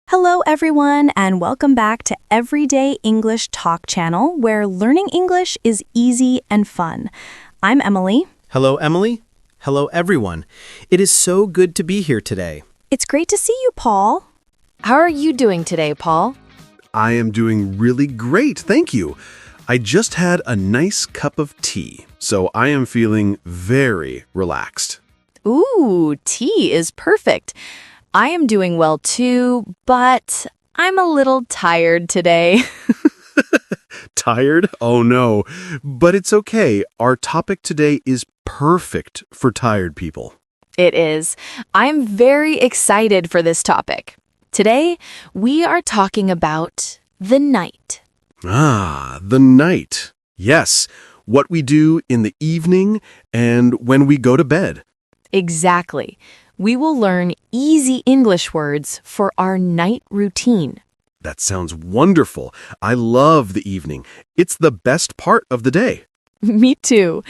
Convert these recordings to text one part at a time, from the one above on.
Hello, everyone, and welcome back to Everyday English Talk channel, where learning English is easy and fun. I'm Emily. Hello, Emily. Hello, everyone. It is so good to be here today. It's great to see you, Paul. How are you doing today, Paul? I am doing really great, thank you. I just had a nice cup of tea, so I am feeling very relaxed. Ooh, tea is perfect. I am doing well too, but I'm a little tired today. Tired? Oh no. But it's okay. Our topic today is perfect for tired people. It is. I'm very excited for this topic. Today, we are talking about the night. Ah, the night. Yes, what we do in the evening and when we go to bed. Exactly. We will learn easy English words for our night routine. That sounds wonderful. I love the evening. It's the best part of the day. Me too.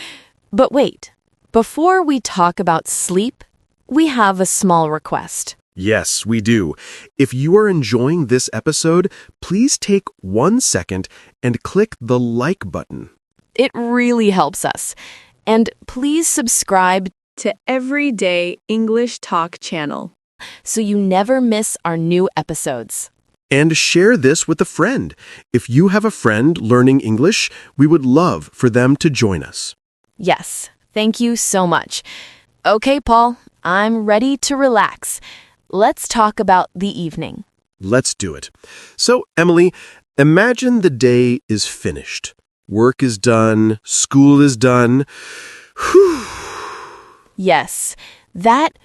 But wait, before we talk about sleep, we have a small request. Yes, we do. If you are enjoying this episode, please take 1 second and click the like button. It really helps us. And please subscribe To Everyday English Talk channel. so you never miss our new episodes. And share this with a friend. If you have a friend learning English, we would love for them to join us. Yes, thank you so much. Okay, Paul, I'm ready to relax. Let's talk about the evening. Let's do it. So, Emily, imagine the day is finished. Work is done, school is done. Whew. Yes, that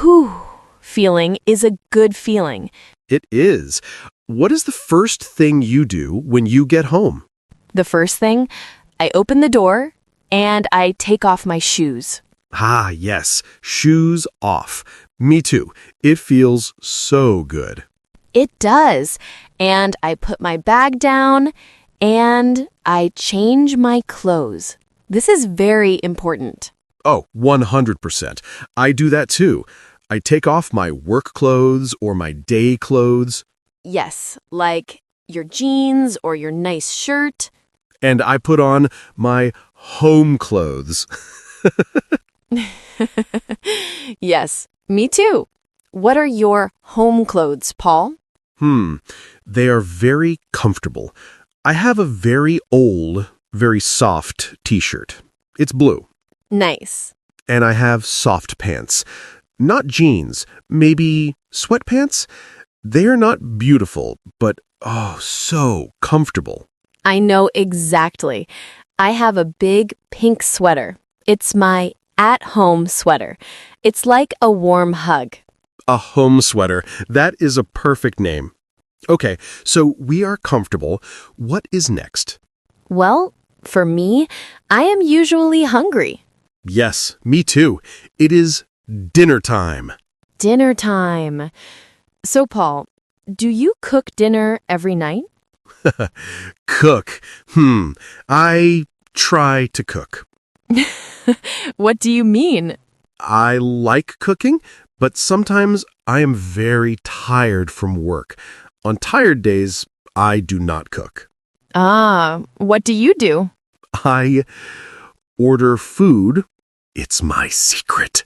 whew feeling is a good feeling. It is. What is the first thing you do when you get home? The first thing, I open the door and I take off my shoes. Ah, yes, shoes off. Me too. It feels so good. It does. And I put my bag down and I change my clothes. This is very important. Oh, 100%. I do that too. I take off my work clothes or my day clothes, Yes, like your jeans or your nice shirt. and I put on my home clothes. Yes, me too. What are your home clothes, Paul? They are very comfortable. I have a very old, very soft t-shirt. It's blue. Nice. And I have soft pants. Not jeans, maybe sweatpants. They are not beautiful, but oh, so comfortable. I know exactly. I have a big pink sweater. It's my at-home sweater. It's like a warm hug. A home sweater. That is a perfect name. Okay, so we are comfortable. What is next? Well, for me, I am usually hungry. Yes, me too. It is dinner time. Dinner time. So, Paul, do you cook dinner every night? Cook. I try to cook. What do you mean? I like cooking, but sometimes I am very tired from work. On tired days, I do not cook. Ah, what do you do? I order food. It's my secret.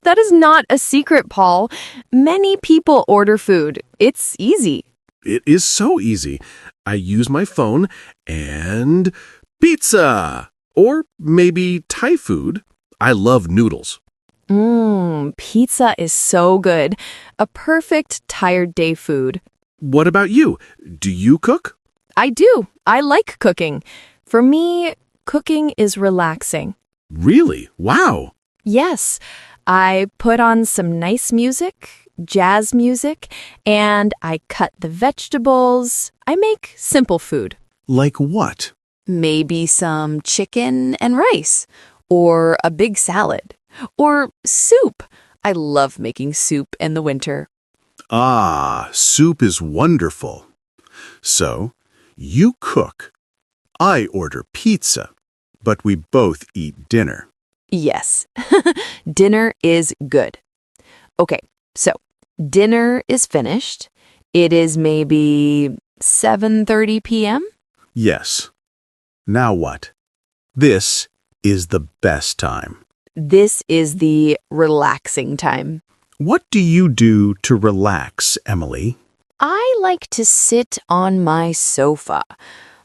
That is not a secret, Paul. Many people order food. It's easy. It is so easy. I use my phone and pizza. Or maybe Thai food. I love noodles. Pizza is so good. A perfect tired day food. What about you? Do you cook? I do. I like cooking. For me, cooking is relaxing. Really? Wow. Yes, I put on some nice music, jazz music, and I cut the vegetables. I make simple food. Like what? Maybe some chicken and rice, or a big salad, or soup. I love making soup in the winter. Ah, soup is wonderful. So, you cook. I order pizza, but we both eat dinner. Yes, dinner is good. Okay, so Dinner is finished. It is maybe 7:30 p.m.? Yes. Now what? This is the best time. This is the relaxing time. What do you do to relax, Emily? I like to sit on my sofa.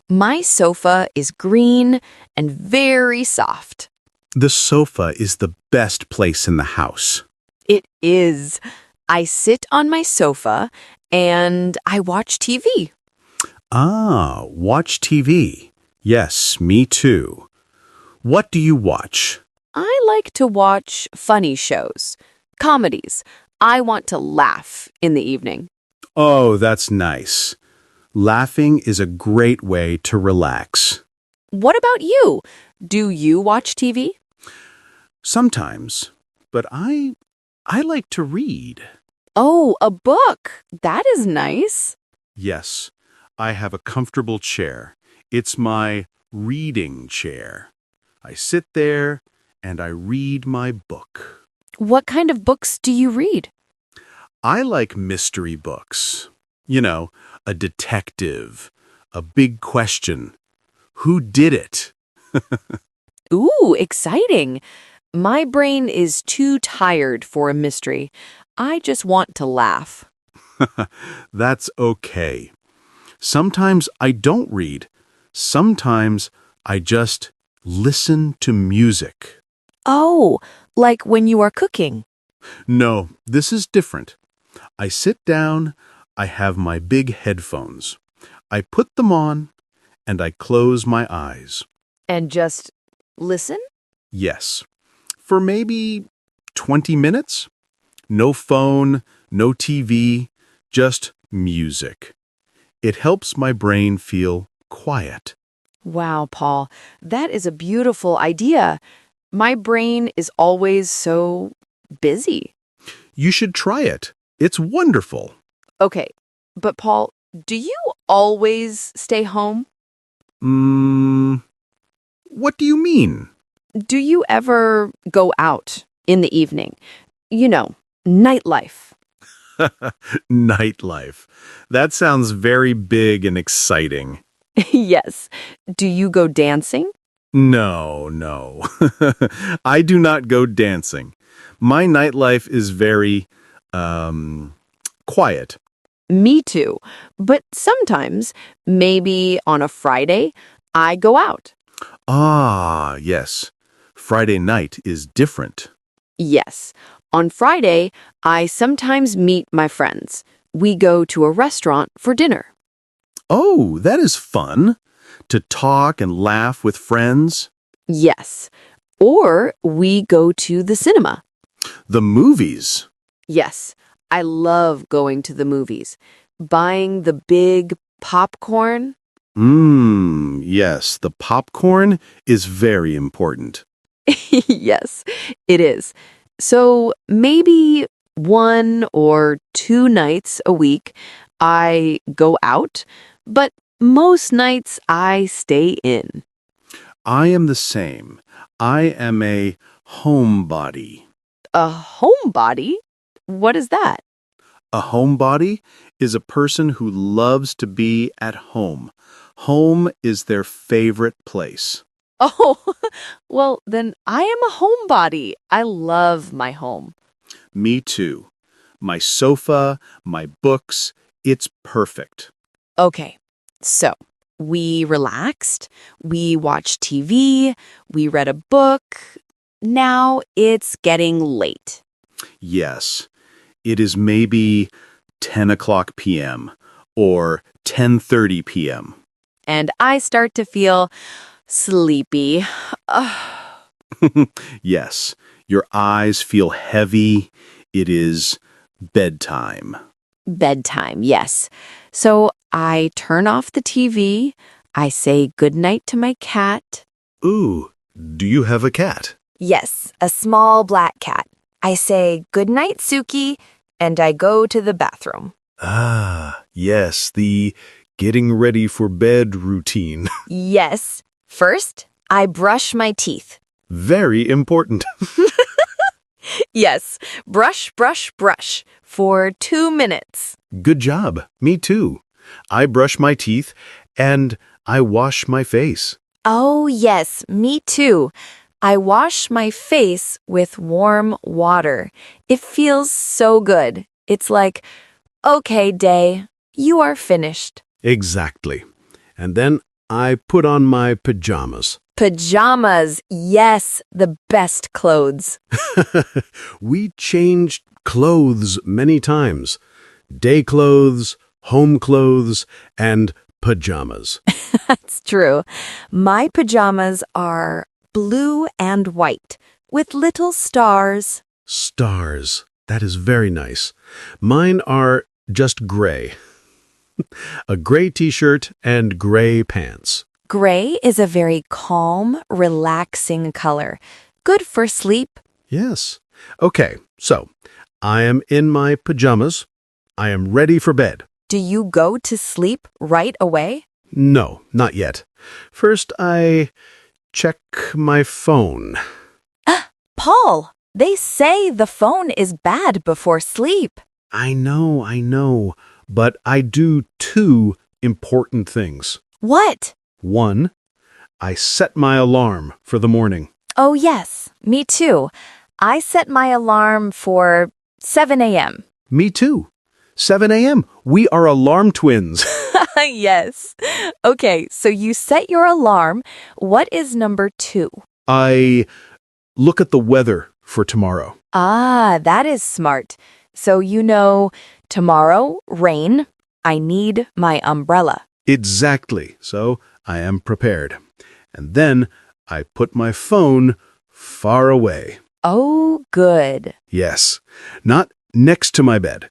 My sofa is green and very soft. The sofa is the best place in the house. It is. I sit on my sofa and I watch TV. Ah, watch TV. Yes, me too. What do you watch? I like to watch funny shows, comedies. I want to laugh in the evening. Oh, that's nice. Laughing is a great way to relax. What about you? Do you watch TV? Sometimes, but I like to read. Oh, a book. That is nice. Yes, I have a comfortable chair. It's my reading chair. I sit there and I read my book. What kind of books do you read? I like mystery books. You know, a detective, a big question. Who did it? Ooh, exciting. My brain is too tired for a mystery. I just want to laugh. That's okay. Sometimes I don't read. Sometimes I just listen to music. Oh, like when you are cooking. No, this is different. I sit down, I have my big headphones. I put them on, and I close my eyes. And just listen? Yes. For maybe 20 minutes? No phone, no TV, just music. It helps my brain feel quiet. Wow, Paul, that is a beautiful idea. My brain is always so busy. You should try it. It's wonderful. Okay, but Paul, do you always stay home? What do you mean? Do you ever go out in the evening? You know, nightlife. Nightlife. That sounds very big and exciting. Yes. Do you go dancing? No. I do not go dancing. My nightlife is very, quiet. Me too. But sometimes, maybe on a Friday, I go out. Ah, yes. Friday night is different. Yes. On Friday, I sometimes meet my friends. We go to a restaurant for dinner. Oh, that is fun. To talk and laugh with friends. Yes. Or we go to the cinema. The movies. Yes. I love going to the movies. Buying the big popcorn. Yes, the popcorn is very important. Yes, it is. So maybe 1 or 2 nights a week I go out, but most nights I stay in. I am the same. I am a homebody. A homebody? What is that? A homebody is a person who loves to be at home. Home is their favorite place. Oh, well, then I am a homebody. I love my home. Me too. My sofa, my books, it's perfect. Okay, so we relaxed, we watched TV, we read a book. Now it's getting late. Yes, it is maybe 10 o'clock p.m. or 10:30 p.m. And I start to feel sleepy. Yes, your eyes feel heavy. It is bedtime. Bedtime, yes. So I turn off the TV. I say goodnight to my cat. Ooh, do you have a cat? Yes, a small black cat. I say, "Good night, Suki," and I go to the bathroom. Ah, yes, the getting ready for bed routine. Yes. First, I brush my teeth. Very important. Yes, brush, brush, brush. for 2 minutes. Good job. Me too. I brush my teeth and I wash my face. Oh, yes, me too. I wash my face with warm water. It feels so good. It's like, okay, day, you are finished. Exactly. And then I put on my pajamas. Pajamas, yes, the best clothes. We changed clothes many times. Day clothes, home clothes, and pajamas. That's true. My pajamas are blue and white with little stars. Stars. That is very nice. Mine are just gray. A gray t-shirt and gray pants. Gray is a very calm, relaxing color. Good for sleep. Yes. Okay, so I am in my pajamas. I am ready for bed. Do you go to sleep right away? No, not yet. First, I check my phone. Paul, they say the phone is bad before sleep. I know, but I do two important things. What? One, I set my alarm for the morning. Oh, yes, me too. I set my alarm for 7 a.m. Me too. 7 a.m. We are alarm twins. Yes. Okay, so you set your alarm. What is number 2? I look at the weather for tomorrow. Ah, that is smart. So you know, tomorrow, rain. I need my umbrella. Exactly. So I am prepared. And then I put my phone far away. Oh, good. Yes, not next to my bed.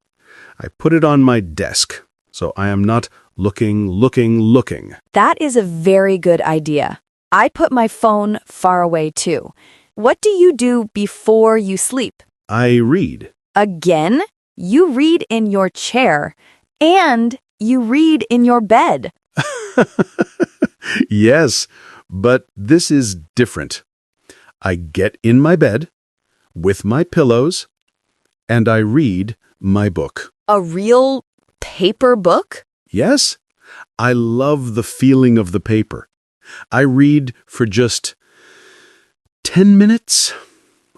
I put it on my desk, so I am not looking. That is a very good idea. I put my phone far away too. What do you do before you sleep? I read. Again, you read in your chair and you read in your bed. Yes, but this is different. I get in my bed with my pillows and I read my book. A real paper book? Yes, I love the feeling of the paper. I read for just 10 minutes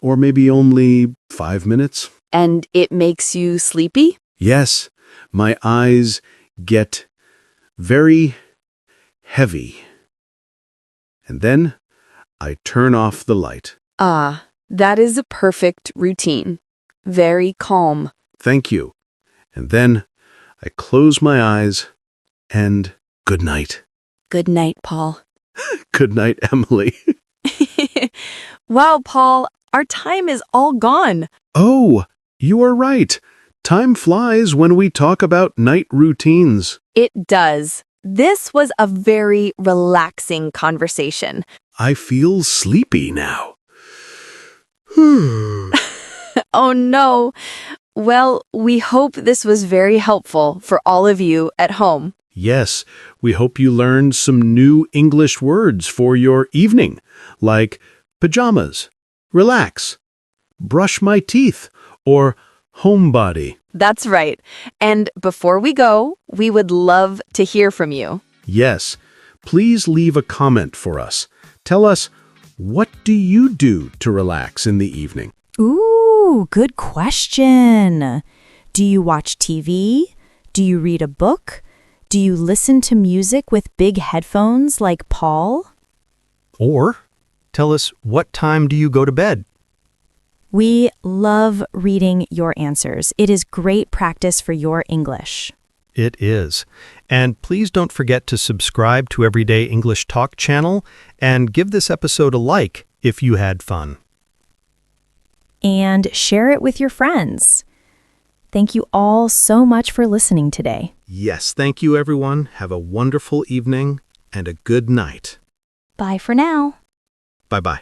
or maybe only 5 minutes. And it makes you sleepy? Yes, my eyes get very heavy. And then I turn off the light. Ah, that is a perfect routine. Very calm. Thank you. And then I close my eyes and good night. Good night, Paul. Good night, Emily. Wow, Paul, our time is all gone. Oh, you are right. Time flies when we talk about night routines. It does. This was a very relaxing conversation. I feel sleepy now. Oh no. Well, we hope this was very helpful for all of you at home. Yes, we hope you learned some new English words for your evening, like pajamas, relax, brush my teeth, or homebody. That's right. And before we go, we would love to hear from you. Yes, please leave a comment for us. Tell us, what do you do to relax in the evening? Ooh, good question. Do you watch TV? Do you read a book? Do you listen to music with big headphones like Paul? Or tell us, what time do you go to bed? We love reading your answers. It is great practice for your English. It is. And please don't forget to subscribe to Everyday English Talk channel and give this episode a like if you had fun. And share it with your friends. Thank you all so much for listening today. Yes, thank you, everyone. Have a wonderful evening and a good night. Bye for now. Bye-bye.